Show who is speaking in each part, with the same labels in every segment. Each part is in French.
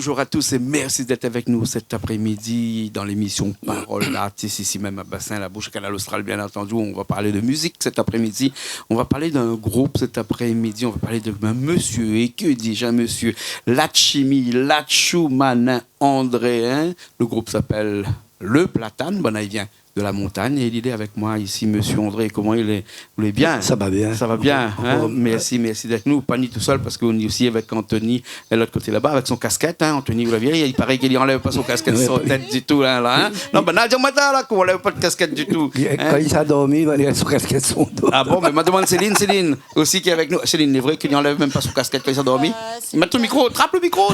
Speaker 1: bonjour à tous et merci d'être avec nous cet après-midi dans l'émission Parole d'artistes, ici même à Bassin-la-Bouche, Canal Austral, bien entendu. On va parler de musique cet après-midi. On va parler d'un groupe cet après-midi. On va parler d'un monsieur, et que dis-je, un monsieur, Latchimi, Latchoumanin Andréen. Le groupe s'appelle Le Platane. Bon, il vient de la montagne et il est avec moi ici, monsieur André. Comment il est? Vous allez bien?
Speaker 2: Ça va bien.
Speaker 1: Ça va bien. Hein? Merci d'être nous. Pas ni tout seul parce qu'on est aussi avec Anthony de l'autre côté là-bas avec son casquette. Hein? Anthony, vous l'avez, il paraît qu'il n'enlève pas son casquette sur la tête du tout. Là, hein? Non, ben là, dis-moi là qu'on n'enlève pas de casquette du tout.
Speaker 2: Quand il s'est endormi, il a son casquette sur son dos.
Speaker 1: Ah bon, mais ma demande Céline aussi qui est avec nous. Céline, il est vrai qu'il n'enlève même pas son casquette quand il s'est endormi? Mets ton micro, trappe le micro.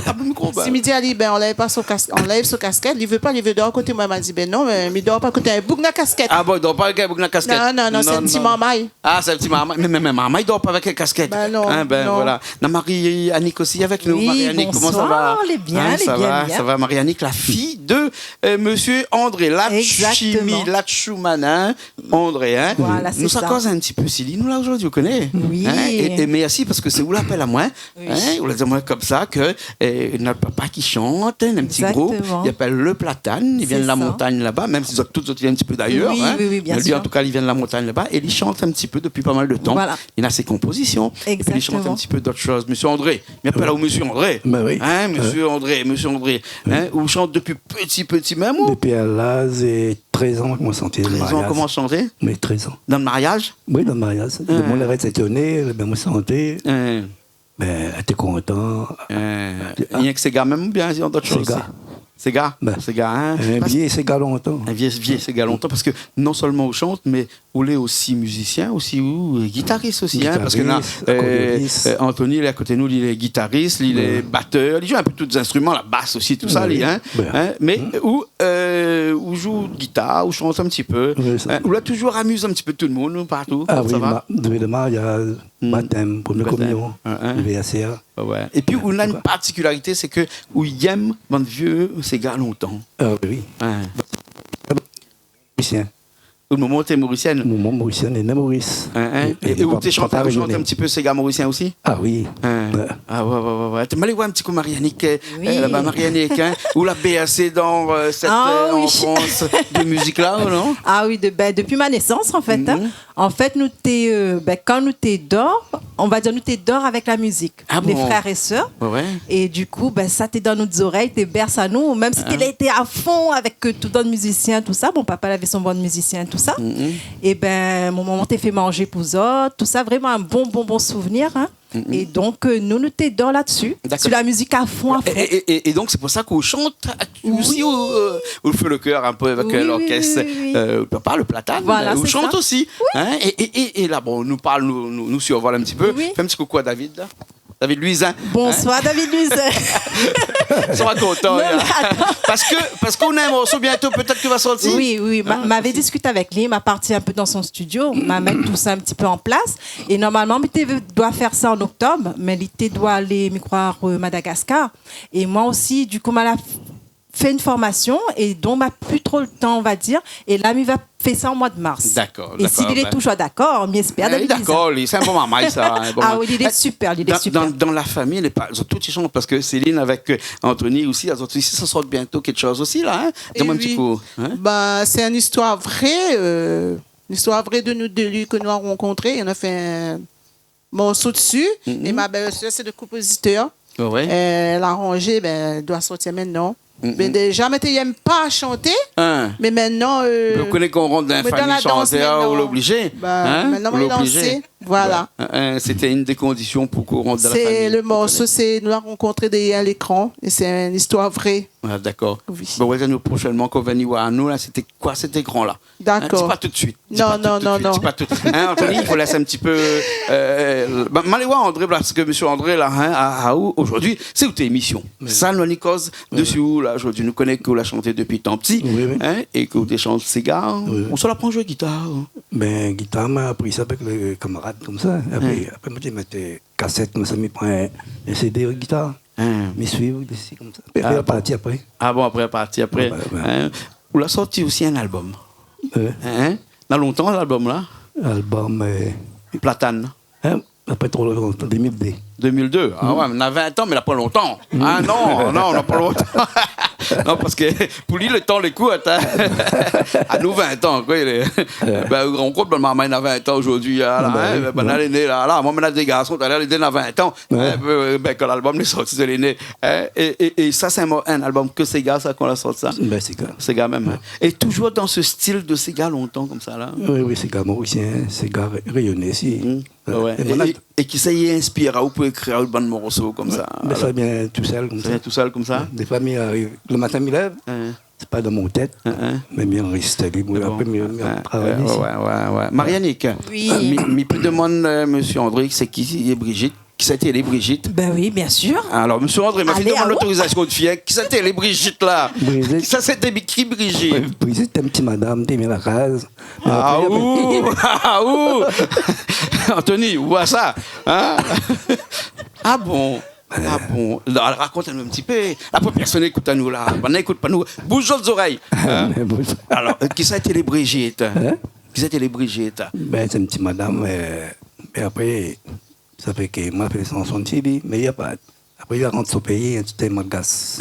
Speaker 3: Si midi a dit, ben, on lève pas son casquette, on lève son casquette, il veut pas, il veut dehors côté moi, il m'a dit, ben non, mais il dort pas côté un bouc na casquette.
Speaker 1: Ah bon, il dort pas avec un casquette?
Speaker 3: Non, c'est un petit mamaille.
Speaker 1: Ah, c'est un petit mamaille. Mais mamaille, il dort pas avec une casquette.
Speaker 3: Ben non.
Speaker 1: Hein, ben
Speaker 3: non.
Speaker 1: Voilà. On a Marie-Annick aussi avec nous.
Speaker 4: Oui,
Speaker 1: Marie-Annick, comment ça va?
Speaker 4: les bien,
Speaker 1: Hein,
Speaker 4: les
Speaker 1: ça
Speaker 4: bien,
Speaker 1: va,
Speaker 4: bien.
Speaker 1: ça va, Marie-Annick, la fille de monsieur André Latchimi,
Speaker 4: Exactement.
Speaker 1: Latchoumanin André. Hein.
Speaker 4: Voilà, c'est
Speaker 1: nous,
Speaker 4: ça.
Speaker 1: cause un petit peu Céline, nous, là, aujourd'hui, vous connaissez?
Speaker 4: Oui.
Speaker 1: Hein, et merci, parce que c'est vous l'appelle à moi.
Speaker 4: Oui.
Speaker 1: Hein, vous l'appelle à moi comme ça, que notre papa qui chante, un petit
Speaker 4: Exactement.
Speaker 1: groupe, il appelle Le Platane, il vient de la
Speaker 4: C'est ça.
Speaker 1: montagne là-bas, même s'ils ont tous autres viennent un petit peu d'ailleurs.
Speaker 4: Oui,
Speaker 1: hein.
Speaker 4: oui, bien
Speaker 1: Mais lui,
Speaker 4: sûr.
Speaker 1: en tout cas, il vient de la montagne là-bas et il chante un petit peu depuis pas mal de temps.
Speaker 4: Voilà.
Speaker 1: Il a ses compositions. Et puis il chante un
Speaker 4: Exactement.
Speaker 1: petit peu d'autres choses. Monsieur André, il m'appelle là où Monsieur André.
Speaker 2: Ben oui.
Speaker 1: Hein, Monsieur André. Hein, vous chante depuis petit même ou
Speaker 2: Depuis à l'âge de 13 ans, comment sentir le
Speaker 1: 13 ans,
Speaker 2: mariage.
Speaker 1: comment chanter?
Speaker 2: Mais 13 ans.
Speaker 1: Dans le mariage?
Speaker 2: Oui, dans le mariage. Le monde arrête s'étonner, ben moi santé,
Speaker 1: Hein,
Speaker 2: ben t'es content.
Speaker 1: il y a que ces gars même ou bien ils ont d'autres
Speaker 2: Ces
Speaker 1: choses?
Speaker 2: gars.
Speaker 1: Ces gars?
Speaker 2: Ben,
Speaker 1: Ces gars, hein?
Speaker 2: Un
Speaker 1: Parce-
Speaker 2: billet, c'est gars longtemps.
Speaker 1: Un vieux, ces gars longtemps, parce que non seulement on chante, mais on est aussi musicien, aussi ou guitariste aussi. Hein, parce que là,
Speaker 2: Guitariste, accordéoniste.
Speaker 1: Anthony, il est à côté de nous, il est guitariste, il est batteur, il joue un peu tous les instruments, la basse aussi, tout ça.
Speaker 2: Oui.
Speaker 1: Lui, hein,
Speaker 2: Ben.
Speaker 1: hein, mais où joue de guitare, où chante un petit peu,
Speaker 2: Oui, ça.
Speaker 1: où là toujours amuse un petit peu tout le monde, partout.
Speaker 2: Ah
Speaker 1: ça
Speaker 2: oui,
Speaker 1: va?
Speaker 2: depuis le mariage, baptême, première
Speaker 1: Baptême.
Speaker 2: communion,
Speaker 1: Hein.
Speaker 2: VACA.
Speaker 1: Ouais. Et puis, on a une particularité, c'est que où il aime, mon vieux, ces gars longtemps.
Speaker 2: Ah oui,
Speaker 1: Hein.
Speaker 2: Mauricien.
Speaker 1: Au moment où tu es mauricienne.
Speaker 2: Mon Mauricien est né Maurice.
Speaker 1: Hein. Et où tu chantes
Speaker 2: papa
Speaker 1: un
Speaker 2: régional.
Speaker 1: petit peu ces gars mauriciens aussi?
Speaker 2: Ah oui.
Speaker 1: Hein.
Speaker 2: Ouais.
Speaker 1: Ah ouais. Tu m'as allé voir un petit coup Mariannick,
Speaker 4: Oui.
Speaker 1: là-bas Mariannick, hein, ou la BAC dans cette
Speaker 4: Ah oui.
Speaker 1: enfance de musique-là, ou non?
Speaker 4: Ah oui, depuis ma naissance, en fait. Hein. En fait, quand nous t'es d'or, on va dire nous t'es d'or avec la musique.
Speaker 1: Ah
Speaker 4: Les
Speaker 1: bon?
Speaker 4: frères et sœurs.
Speaker 1: Ouais.
Speaker 4: Et du coup, ça t'es dans nos oreilles, t'es berce à nous. Même si t'es été à fond avec tout dans le musicien, tout ça. Mon papa avait son bon musicien, tout ça. Et mon maman t'es fait manger pour ça, tout ça. Vraiment un bon souvenir. Hein. Et donc, nous t'es d'or là-dessus.
Speaker 1: D'accord.
Speaker 4: Sur la musique à fond.
Speaker 1: Et donc, c'est pour ça qu'on chante aussi, on fait le cœur un peu avec
Speaker 4: Oui,
Speaker 1: l'orchestre.
Speaker 4: oui.
Speaker 1: Papa, le platane,
Speaker 4: Voilà,
Speaker 1: on
Speaker 4: c'est
Speaker 1: chante
Speaker 4: ça.
Speaker 1: aussi. Hein, et là, bon, on nous parle, nous survole un petit peu.
Speaker 4: Oui.
Speaker 1: Fais un petit coucou à David, là. David Luisin.
Speaker 4: Bonsoir, David Luiset.
Speaker 1: Ils sont contents.
Speaker 4: Non,
Speaker 1: là.
Speaker 4: mais attends.
Speaker 1: Parce qu'on a un morceau bientôt, peut-être qu'il va sortir.
Speaker 4: Oui. M'avait discuté avec lui, m'a parti un peu dans son studio, m'a mettre tout ça un petit peu en place. Et normalement, il doit faire ça en octobre, mais il doit aller, me croire, Madagascar. Et moi aussi, du coup, m'a fait une formation et donc m'a plus trop le temps, on va dire. Et là, il va faire ça en mois de mars.
Speaker 1: D'accord.
Speaker 4: Et s'il est toujours d'accord, on espère.
Speaker 1: Oui, d'accord, c'est un bon maman, ça. un bon
Speaker 4: Ah
Speaker 1: maman.
Speaker 4: oui, il est super, il est super.
Speaker 1: Dans la famille, ils ont tous chantent parce que Céline avec Anthony aussi, elles ont aussi, ça sort bientôt quelque chose aussi, là. Hein? Dis-moi un petit coup. Hein?
Speaker 3: Bah, c'est une histoire vraie, de nous deux que nous avons rencontrés. On a fait un morceau dessus. Et ma belle-sœur, c'est le compositeur.
Speaker 1: Ouais.
Speaker 3: Elle a arrangé, elle doit sortir maintenant. Mais déjà, mais tu n'aimes pas chanter.
Speaker 1: Hein?
Speaker 3: Mais maintenant.
Speaker 1: Vous connaissez qu'on rentre dans
Speaker 3: mais
Speaker 1: la
Speaker 3: dans la
Speaker 1: famille
Speaker 3: danse,
Speaker 1: chanteur,
Speaker 3: maintenant.
Speaker 1: ou l'obligé.
Speaker 3: Maintenant, on est lancé. Voilà.
Speaker 1: C'était une des conditions pour qu'on rentre dans la famille.
Speaker 3: C'est le morceau, nous l'avons rencontré derrière l'écran. Et c'est une histoire vraie.
Speaker 1: Ah, d'accord.
Speaker 3: Oui.
Speaker 1: Bon, ouais, nous prochainement, quand on va voir à nous, là, c'était quoi cet écran-là?
Speaker 3: D'accord.
Speaker 1: C'est pas tout de suite.
Speaker 3: Non.
Speaker 1: C'est pas tout de suite. Hein, Anthony, il faut laisser un petit peu. M'allez voir André, parce que monsieur André, là, hein, aujourd'hui, c'est où tes émissions? Ça, nous, cause dessus où, là, aujourd'hui, nous connaissons qu'on l'a chanté depuis tant petit,
Speaker 2: Oui.
Speaker 1: hein, et que vous chantez ces gars.
Speaker 2: Oui.
Speaker 1: On se l'apprend à jouer guitare.
Speaker 2: Ben, guitare m'a appris ça avec les camarades comme ça. Après, moi, je mettais cassette, moi, ça me prend un CD de guitare. Me suivre, ici, comme ça. Puis après, parti après.
Speaker 1: Ah bon, après, après.
Speaker 2: Ouais.
Speaker 1: Hein, on l'a sorti aussi un album. Hein? Dans longtemps, l'album, là?
Speaker 2: Album.
Speaker 1: Platane.
Speaker 2: Hein? Après trop longtemps, 2002.
Speaker 1: 2002. Ah ouais, on a 20 ans, mais là, pas longtemps. Ah non, on n'a pas longtemps. Non, parce que pour lui, le temps, les coups, attends. À nous, 20 ans, quoi. Ben, on compte, maman, il a 20 ans aujourd'hui. Ben, elle est née, là. Moi, maintenant, des garçons, elle est née à 20 ans. Ben, quand l'album est sorti, elle est née. Et ça, c'est un album que Sega, ça, qu'on a sorti ça.
Speaker 2: Ben, Sega.
Speaker 1: Sega même. Ouais. Et toujours dans ce style de Sega longtemps, comme ça, là.
Speaker 2: Oui, Sega mauricien, Sega rayonné ici.
Speaker 1: Ouais. Et qui s'est inspiré pour écrire un bon morceau comme ça.
Speaker 2: Ben, ça vient tout seul comme ça.
Speaker 1: Ça vient tout seul comme ça.
Speaker 2: Des fois, le matin, il lève. C'est pas dans mon tête, mais bien resté libre. Après, il travaille ici.
Speaker 1: Ouais. Marianique.
Speaker 4: Oui.
Speaker 1: Mais peut demander, monsieur André, c'est qui est Brigitte? Qui c'était les Brigitte?
Speaker 4: Ben oui, bien sûr.
Speaker 1: Alors, monsieur André m'a fait demander l'autorisation de fille. Qui c'était les Brigitte là?
Speaker 2: Brigitte.
Speaker 1: Ça c'était qui Brigitte?
Speaker 2: Brigitte, t'es une petite madame, t'es bien la case.
Speaker 1: Ah ouh! Anthony, où va ça? Hein? Ah bon? Ah bon? Alors, raconte-nous un petit peu. La première personne écoute à nous là. On n'écoute pas nous. Bouge les oreilles. Alors, qui c'était les Brigitte? Qui c'était les Brigitte?
Speaker 2: Ben, c'est une petite madame. Et après, ça fait que moi, je fais son TV, mais il n'y a pas. Après, il rentre au pays, un petit malgache.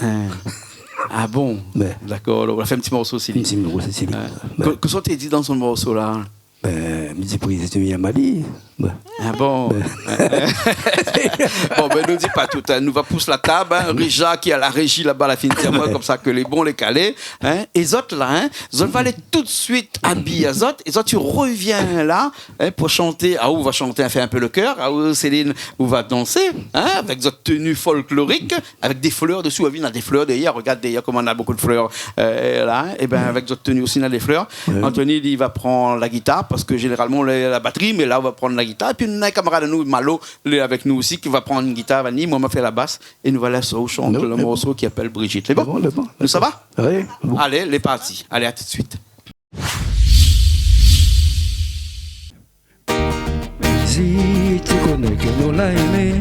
Speaker 1: Ah bon? D'accord, on a fait un petit morceau aussi.
Speaker 2: Un petit morceau aussi.
Speaker 1: Qu'est-ce que tu dit dans son morceau là?
Speaker 2: Ben, je dis pour les étudiants Mali.
Speaker 1: Ah bon? Bon, ben, nous dis pas tout. Hein. Nous va pousser la table. Hein. Rija qui a la régie là-bas, la fin de mois, comme ça que les bons les calés. Hein. Et les autres là, hein, ils vont aller tout de suite habiller les autres. Et tu reviens là pour chanter. Ah, où va chanter, faire un peu le cœur. Ah, où Céline, où va danser. Hein, avec votre tenue folklorique, avec des fleurs dessus. On a des fleurs derrière. Regarde derrière comment on a beaucoup de fleurs. Là, et ben avec votre tenue aussi, on a des fleurs. Anthony, il va prendre la guitare parce que généralement, on a la batterie, mais là, on va prendre la guitare. Et puis, on a un camarade de nous, Malo, avec nous aussi, qui va prendre une guitare, Vanille. Moi, on m'a fait la basse. Et nous voilà sur chanter le morceau qui appelle Brigitte. C'est bon? Nous, ça va?
Speaker 2: Oui. Bon.
Speaker 1: Allez, les partis. Allez, à tout de suite.
Speaker 2: Si tu connais que nous l'a aimé,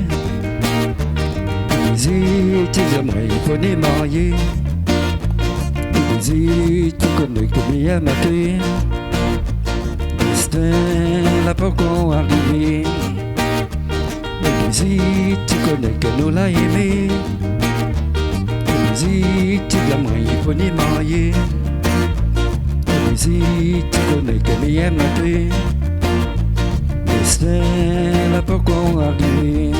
Speaker 2: si tu aimerais qu'on est marié, si tu connais que bien maté, destin n'a pas encore arrivé. Si tu connais que nous l'a aimé, si tu aimerais qu'on est marié, si tu connais que bien maté, destin n'a pas encore arrivé.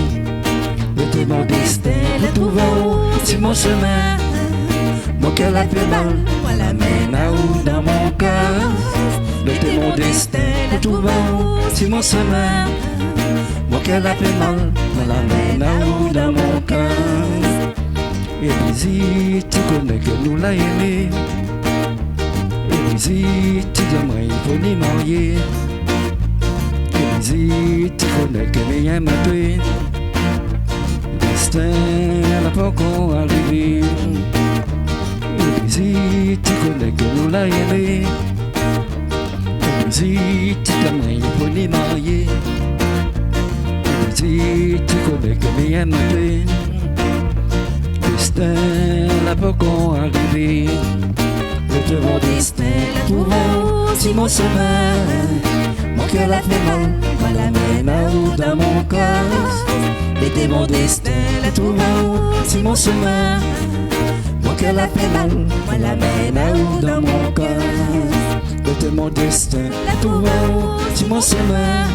Speaker 2: De mon destin, le trouve sur mon chemin. Mon cœur a fait mal, moi la mène à où dans mon cœur. De mon destin, le trouve sur mon chemin. Mon cœur a fait mal, moi la mène à où dans mon cœur. Et puis si tu connais que nous l'a aimé, et puis si tu aimerais il faut ni marier. Si tu connais que rien m'a tué, destin n'a pas encore arrivé. Si tu connais que nous l'a aimé, si tu t'aimerais pour les marier. Si tu connais que rien m'a tué, destin n'a pas encore arrivé. Le mon destin la trouve sur mon chemin. Mon cœur a fait mal, moi la mène à où dans mon cœur. Mettez mon destin, la trouve sur mon chemin. Mon cœur a fait mal, moi la mène à où dans mon cœur. Mettez mon destin, la trouve sur mon chemin.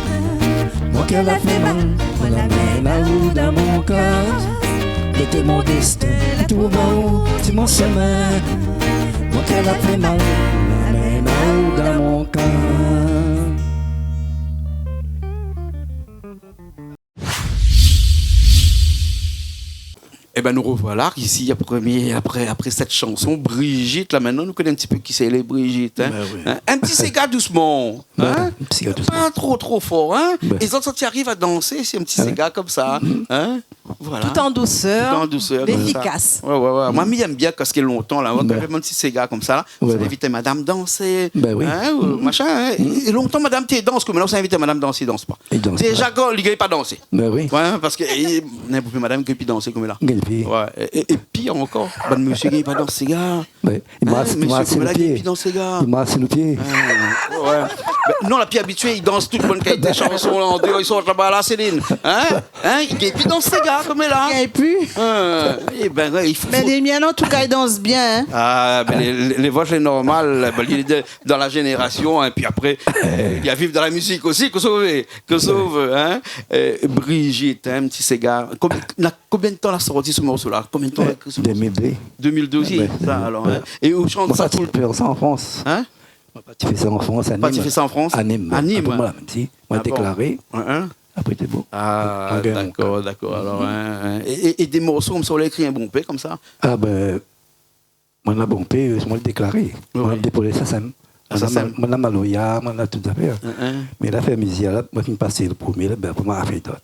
Speaker 2: Mon cœur a fait mal, moi la mène à où dans mon cœur. Mettez mon destin, la trouve sur mon chemin. Mon cœur a fait mal, moi la mène à où dans mon cœur.
Speaker 1: Eh ben nous revoilà ici après cette chanson Brigitte. Là maintenant nous connaissons un petit peu qui c'est les Brigitte. Hein?
Speaker 2: Ben oui.
Speaker 1: Hein? Un petit Sega doucement. Hein?
Speaker 2: Un petit Sega doucement.
Speaker 1: Pas trop fort. Hein?
Speaker 2: Ben.
Speaker 1: Et quand tu arrives à danser, c'est un petit Sega comme ça. Hein? Voilà.
Speaker 4: Tout en douceur.
Speaker 1: Tout en douceur, comme
Speaker 4: efficace.
Speaker 1: ça. Ouais. Moi, j'aime bien quand c'est longtemps, là. Quand même un petit cigare comme ça, là.
Speaker 2: Ouais,
Speaker 1: Ça
Speaker 2: ouais.
Speaker 1: invite madame danser.
Speaker 2: Ben oui.
Speaker 1: Hein, ou machin. Hein. Et longtemps, madame, tu danses. Comme maintenant, ça invite madame danser, il danse pas.
Speaker 2: Il danse
Speaker 1: C'est
Speaker 2: pas.
Speaker 1: Jacques, il ne pas danser.
Speaker 2: Ben oui.
Speaker 1: Ouais, parce que n'importe plus madame qui peut danser comme là.
Speaker 2: Galpi.
Speaker 1: Ouais. Et pire encore, ben, monsieur qui n'est pas dans ce cigare.
Speaker 2: Ouais. Il m'a assis
Speaker 1: Monsieur
Speaker 2: le
Speaker 1: qui
Speaker 2: pied.
Speaker 1: n'est pas dans ce cigare.
Speaker 2: Il m'a assis le pied.
Speaker 1: Ouais. Ben, non, la pied habituée, il danse toute bonne qualité de chansons là, en dehors, ils sont là-bas à la Céline. Il est plus dans ce gars comme il est là.
Speaker 3: Il n'y a plus.
Speaker 1: Eh ben, ouais, il faut.
Speaker 3: Mais les miens, en tout cas, ils dansent bien. Hein.
Speaker 1: Ah, ben, les voix, c'est normal. Ben, il est dans la génération, et puis après, il y a vivre dans la musique aussi, que sauve, hein. Brigitte, un petit cigare. Combien de temps l'a sorti ce morceau-là? Combien de temps?
Speaker 2: 2002.
Speaker 1: 2002 aussi,
Speaker 2: Ouais.
Speaker 1: ça, alors.
Speaker 2: Ouais.
Speaker 1: Hein. Et où chante
Speaker 2: Moi,
Speaker 1: ça
Speaker 2: tu fais ça en France.
Speaker 1: Hein?
Speaker 2: Tu fais ça en France, à Nîmes.
Speaker 1: Pas tu fais ça en France?
Speaker 2: À Nîmes.
Speaker 1: À Nîmes.
Speaker 2: Après, moi, si. Moi,
Speaker 1: Ah bon.
Speaker 2: déclaré.
Speaker 1: Hein?
Speaker 2: Après, t'es beau.
Speaker 1: Ah,
Speaker 2: En gain,
Speaker 1: d'accord. Alors, hein. Et des morceaux comme ça, on l'a écrit un bon paix, comme ça?
Speaker 2: Ah ben, moi, la bon paix, moi, le déclaré. Moi, le déposé, ça, ça moi, la maloya, moi, la tout à fait. Mais la fait musique, là, moi, je me passe le premier, là, ben, pour moi, fait d'autres.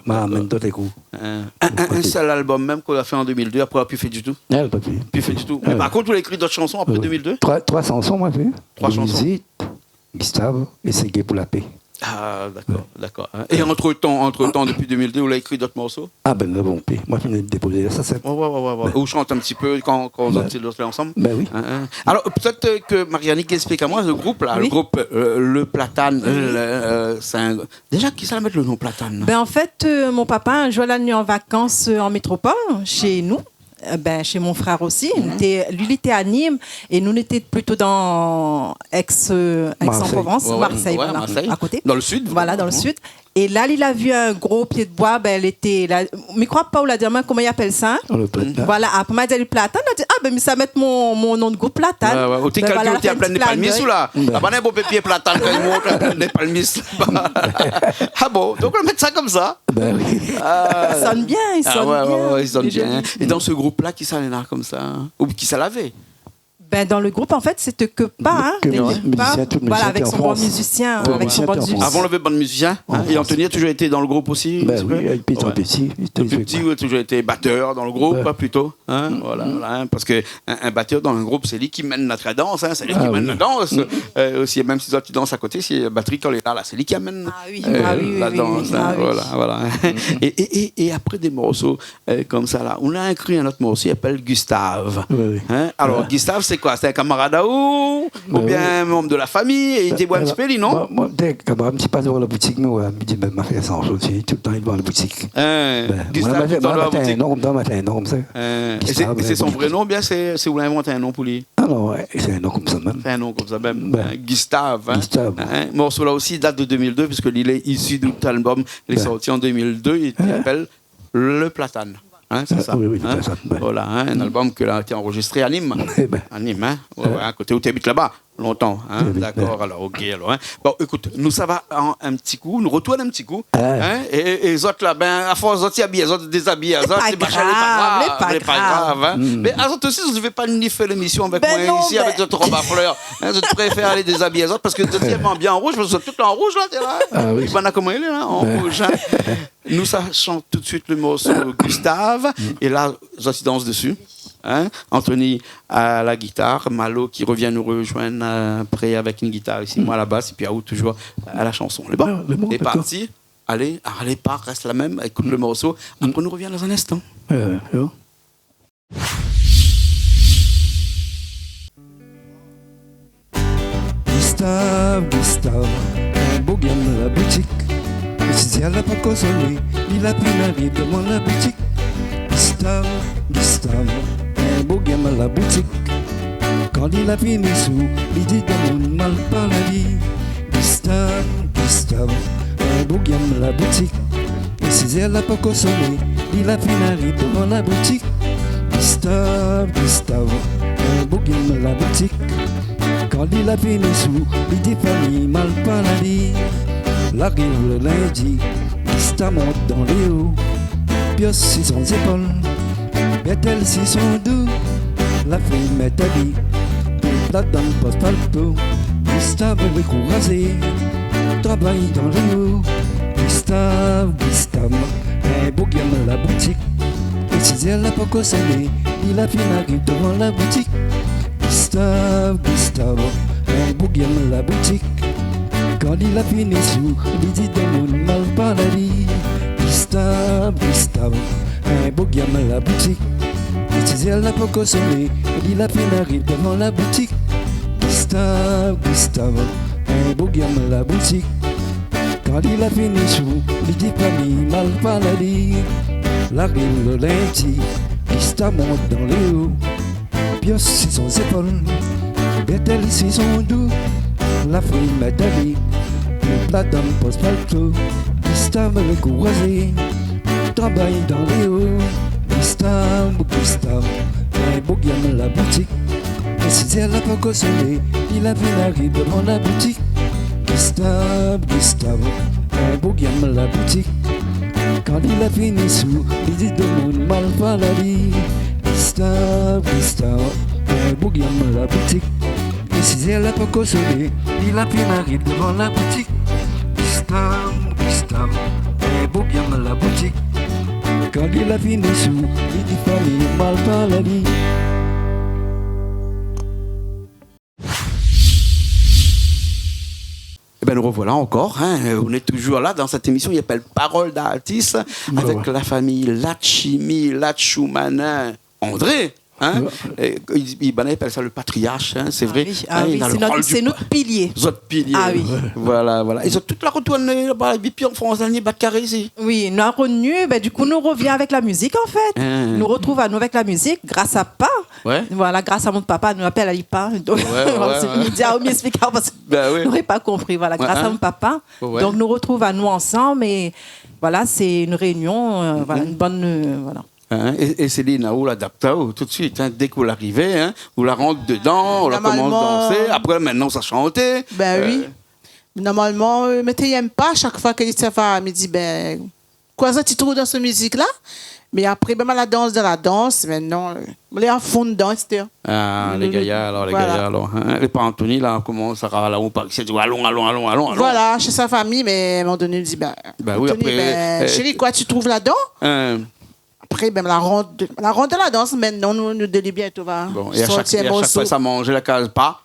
Speaker 2: Moi, amène d'autres coups.
Speaker 1: Un seul album même qu'on a fait en 2002, après on n'a plus fait du tout.
Speaker 2: Elle, pas plus.
Speaker 1: Plus fait du tout. Mais par contre, on a écrit d'autres chansons après 2002?
Speaker 2: Trois chansons, moi, fait.
Speaker 1: Trois chansons.
Speaker 2: Musique, Gustave, et c'est Gay pour la paix.
Speaker 1: Ah, d'accord. Et entre-temps, depuis 2002, on a écrit d'autres morceaux?
Speaker 2: Ah ben, la bon paix. Moi, je me déposé, ça, c'est.
Speaker 1: Ouais. Ou chante un petit peu quand on sortit l'autre ensemble?
Speaker 2: Ben oui.
Speaker 1: Alors, peut-être que Marianne explique à moi, le groupe, là,
Speaker 4: Oui.
Speaker 1: le groupe Le Platane, c'est un... Déjà, qui ça va mettre le nom Platane?
Speaker 4: Ben, en fait, mon papa, un jour, la nuit en vacances en métropole, chez nous. Chez mon frère aussi. Lui, il était à Nîmes et nous, on était plutôt dans Aix-en-Provence, Marseille, voilà,
Speaker 1: Marseille.
Speaker 4: à côté.
Speaker 1: Dans le sud?
Speaker 4: Voilà, dans le sud. Et là, il a vu un gros pied de bois. Ben, elle était là. Mais crois pas, on l'a dit, comment il appelle ça?
Speaker 2: Le platane.
Speaker 4: Voilà, après, il m'a dit le platane. On a dit, mais ça met mon nom de groupe platane.
Speaker 1: Au
Speaker 4: Ben, voilà,
Speaker 1: tu as plein de palmistes ou là? Ah, ben, un beau papier platane quand il monte, plein de palmistes là-bas. Ah bon? Donc, on va mettre ça comme ça?
Speaker 2: Ben oui.
Speaker 4: Il sonne bien, il sonne bien.
Speaker 1: Ouais, ils sonnent
Speaker 4: Et
Speaker 1: bien. Et dans ce groupe-là, qui ça là comme ça? Ou qui ça l'avait?
Speaker 4: Ben, dans le groupe, en fait, c'était que pas.
Speaker 2: Que
Speaker 4: Des
Speaker 2: musicien,
Speaker 4: pas.
Speaker 2: tout musicien
Speaker 4: Voilà, avec
Speaker 2: en
Speaker 4: son bon
Speaker 2: France.
Speaker 4: musicien.
Speaker 2: Ouais,
Speaker 4: Avec son
Speaker 2: musicien
Speaker 4: bon
Speaker 2: en France.
Speaker 4: musicien.
Speaker 1: Avant, on avait bon musicien. Et Anthony a toujours été dans le groupe aussi?
Speaker 2: Ben
Speaker 1: c'est
Speaker 2: oui,
Speaker 1: vrai?
Speaker 2: et puis ton
Speaker 1: Ouais.
Speaker 2: petit.
Speaker 1: Depuis petit, il a toujours été batteur dans le groupe,
Speaker 2: Ouais.
Speaker 1: plutôt. Hein, voilà, parce qu'un batteur dans un groupe, c'est lui qui mène notre danse, hein, c'est lui qui
Speaker 2: Ah
Speaker 1: mène
Speaker 2: oui.
Speaker 1: la danse. Aussi, même si tu danses à côté, si la batterie quand elle est là, c'est lui qui amène
Speaker 4: Oui,
Speaker 1: la
Speaker 4: oui,
Speaker 1: danse.
Speaker 4: oui.
Speaker 1: Hein,
Speaker 4: Ah oui.
Speaker 1: voilà. Et après des morceaux comme ça, là, on a écrit un autre morceau qui s'appelle Gustave.
Speaker 2: Oui.
Speaker 1: Hein, alors, Gustave, c'est quoi? C'est un camarade à vous? Ou bien un membre de la famille? Et il était un petit peu, lui, non?
Speaker 2: Moi, dès que je ne suis pas devant la boutique, mais ouais, je dis, ben, ma fille, ça en chose, tout le temps, il est devant la boutique.
Speaker 1: Gustave, tu dans la boutique.
Speaker 2: Un nom comme ça.
Speaker 1: Et c'est son vrai nom, bien, c'est vous l'inventez un nom pour lui?
Speaker 2: Ah non, ouais, c'est un nom comme ça même.
Speaker 1: C'est un nom comme ça même.
Speaker 2: Ben.
Speaker 1: Gustave. Hein?
Speaker 2: Gustave.
Speaker 1: Hein? Morceau là aussi date de 2002, puisque il est issu d'un album. Il est sorti en 2002. Il s'appelle Le Platane. Hein, c'est ça.
Speaker 2: Oui, le
Speaker 1: hein?
Speaker 2: Platane, ben.
Speaker 1: Voilà, hein, un album qui a été enregistré à Nîmes.
Speaker 2: Eh ben.
Speaker 1: À Nîmes, hein? Ouais, à côté où tu habites là-bas. Longtemps, hein?
Speaker 2: Oui,
Speaker 1: D'accord, alors, ok, alors. Hein? Bon, écoute, nous, ça va un petit coup, nous retourne un petit coup.
Speaker 2: Ah.
Speaker 1: Hein? Et les autres, là, ben, à force, les autres, habillés, les autres, déshabillés, les autres,
Speaker 4: pas
Speaker 1: c'est machin,
Speaker 4: grave,
Speaker 1: les pas grave. Hein? Mais les autres aussi, vous ne devez pas ni faire l'émission avec
Speaker 4: Ben
Speaker 1: moi
Speaker 4: non,
Speaker 1: ici,
Speaker 4: ben.
Speaker 1: avec votre robe à fleurs. Hein? Je préfère aller déshabiller les autres parce que vous êtes tellement bien en rouge, parce que vous êtes tout en rouge, là, t'es là.
Speaker 2: Ah oui.
Speaker 1: Ben, comment il est, là, en rouge. Hein? Nous, ça chante tout de suite le morceau Gustave, et là, je danse dessus. Hein? Anthony à la guitare, Malo qui revient nous rejoindre après avec une guitare ici, moi à la basse, et puis Aou toujours à la chanson. Les bon, c'est parti. Allez, pas, reste la même, écoute le morceau. Après, nous revient dans un instant.
Speaker 2: Gustave, un beau gamin dans la boutique. Si elle n'a pas consolé, il a pris la vie devant la boutique. Gustave, un beau gamin dans la boutique. Quand il a fini sous, il dit dans mon mal par la vie. Gustave, un beau gamin dans la boutique. Et si elle n'a pas consolé, il a pris la vie devant la boutique. Gustave, un beau gamin dans la boutique. Quand il a fini sous, il dit famille mal par la vie. L'arrive le lundi, Gustave monte dans les hauts. Pios sur son épaule, Bethel sur son dos. La fille met à vie, des plates dans le post-palto. Gustave au écrou rasé, travaille dans les hauts. Gustave, un beau gamme la boutique. Et si elle n'a pas consommé, il a fini arrive devant la boutique. Gustave, un beau gamme la boutique. Quand il a fini sous, il dit de mon mal par la vie. Gustave, un beau gamme la boutique. Et si elle n'a pas consommé, il a fini arrive devant la boutique. Gustave, un beau gamme la boutique. Quand il a fini sous, il dit pas mis mal par la vie. La rime le lundi, Gustave monte dans les hauts. Bien sur son épaule, Bethel c'est son dos. La fouille m'a d'aller, le plat dans le poste palto. Gustave me couragé, travaille dans les hauts. Gustave, un beau gamme la boutique. Et si elle n'a pas consommé, il a vu l'arrivée devant la boutique. Gustave, un beau gamme la boutique. Quand il a fini sous, il dit de mon mal par la vie. Gustave, un beau gamme la boutique. Et si elle n'a pas consommé, il a pris l'arrivée devant la boutique. Gustave, un beau gamme la boutique. Quand il a fini sous, il dit famille mal par la vie.
Speaker 1: Eh ben, nous revoilà encore. Hein. On est toujours là dans cette émission qui s'appelle Parole d'artiste avec la famille Latchimi, Latchoumanin, André. Hein? Il appelle ça le patriarche, hein, c'est vrai.
Speaker 4: Ah oui, c'est notre pilier.
Speaker 1: Notre pilier.
Speaker 4: Ah oui.
Speaker 1: Voilà. Ils ont toute la retournée là-bas, en France, dans les Bas-de-Carré ici.
Speaker 4: Oui, nous avons retenu, du coup, nous revient avec la musique en fait. Nous retrouvons à nous avec la musique grâce à Pa.
Speaker 1: Ouais.
Speaker 4: Voilà, grâce à mon papa, nous appelle Alipa. Donc, on m'explique parce que n'aurait pas compris. Voilà, grâce à mon papa. Donc, nous retrouvons à nous ensemble et voilà, c'est une réunion, voilà, une bonne. Voilà.
Speaker 1: Et Céline, vous l'adaptez tout de suite, hein, dès que vous l'arrivez, hein, vous la rentre dedans, on la commence à danser, après maintenant ça chante.
Speaker 3: Oui. Normalement, mais tu n'aimes pas chaque fois qu'il me dit, quoi ça tu trouves dans cette musique-là? Mais après, la danse, maintenant, on est à fond dedans, etc.
Speaker 1: Les gaillards, alors. Hein. Les parents Anthony, là, comment ça va là, on parle, c'est allons.
Speaker 3: Voilà, chez sa famille, mais à un moment donné, il dit,
Speaker 1: oui, après,
Speaker 3: chérie, quoi tu trouves là-dedans? Après, la rentre de la danse, maintenant, nous de bientôt va
Speaker 1: et à chaque fois, ça mange la case pas.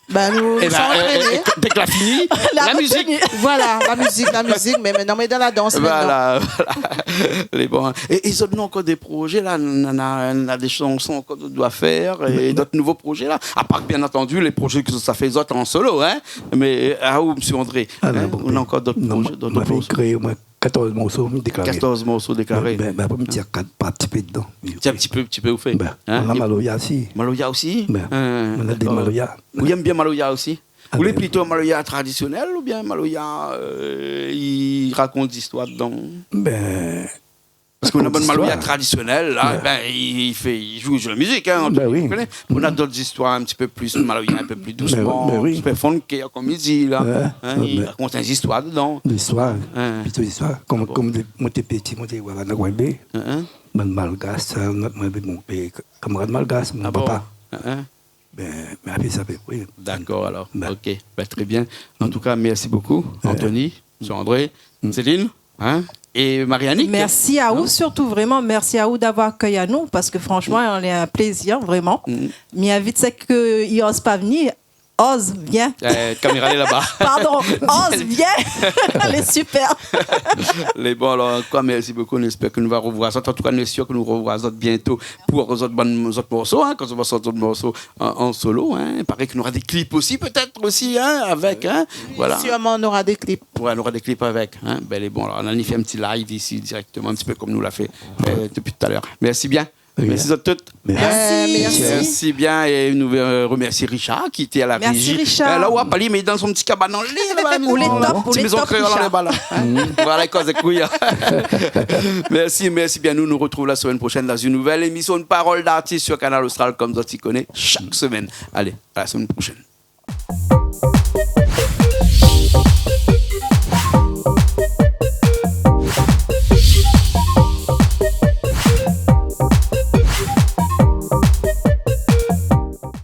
Speaker 3: Nous s'entraîner.
Speaker 1: Dès que la fini, la musique.
Speaker 3: Voilà, la musique, mais maintenant, on est dans la danse.
Speaker 1: Voilà. Les bons. Et ils ont encore des projets, là. On a des chansons qu'on doit faire et d'autres nouveaux projets, là. À part, bien entendu, les projets que ça fait les autres en solo, hein. Mais, M. André, on a encore d'autres projets.
Speaker 2: On a créé au moins 14 morceaux déclarés.
Speaker 1: 14 morceaux déclarés.
Speaker 2: Après, je me participer dedans.
Speaker 1: Un petit peu, vous faites.
Speaker 2: On a Maloya aussi.
Speaker 1: Maloya aussi?
Speaker 2: On a des Maloya.
Speaker 1: Vous aimez bien Maloya aussi? Vous voulez plutôt Maloya traditionnel ou bien Maloya, il raconte des histoires dedans? Parce qu'on a bonne Maloya traditionnelle, là, il joue la musique, hein,
Speaker 2: oui.
Speaker 1: On a d'autres histoires un petit peu plus Maloya, un peu plus doucement, un petit peu funky, comme il dit, là. Il raconte des histoires dedans.
Speaker 2: Des histoires, plutôt des histoires. Comme moi, t'es petit, moi, t'es Wavana Guaibé, mon malgache, mon camarade malgache, mon papa. Mais après ça, oui.
Speaker 1: D'accord, alors. Ok, très bien. En tout cas, merci beaucoup, Anthony, André, Céline. Et Marianne.
Speaker 4: Merci à vous, surtout vraiment, merci à vous d'avoir accueilli à nous, parce que franchement, on est un plaisir, vraiment. Mais invite, c'est qu'il n'ose pas venir. Ose, viens.
Speaker 1: Caméra est là-bas.
Speaker 4: Pardon, Ose, viens. Elle est super.
Speaker 1: Les bons, alors, quoi, merci beaucoup. On espère que nous allons revoir ça. En tout cas, on est sûr que nous reverrons bientôt pour les autres morceaux, hein, quand on va sortir d'autres morceaux en solo. Hein. Il paraît qu'on aura des clips aussi, peut-être aussi, hein, avec. Hein, voilà.
Speaker 3: Sûrement, on aura des clips.
Speaker 1: Ouais, on aura des clips avec. Hein. Les bons, alors, on a fait un petit live ici directement, un petit peu comme nous l'a fait depuis tout à l'heure. Merci bien. Merci à toutes. Merci bien. Et nous remercions Richard qui était à la régie.
Speaker 4: Merci Richard.
Speaker 1: Là où Pali, mais dans son petit cabanon.
Speaker 4: Pour les tops,
Speaker 1: Voilà, cause de couilles. Merci bien. Nous retrouvons la semaine prochaine dans une nouvelle émission de Parole d'artiste sur Canal Austral, comme ça tu connais, chaque semaine. Allez, à la semaine prochaine.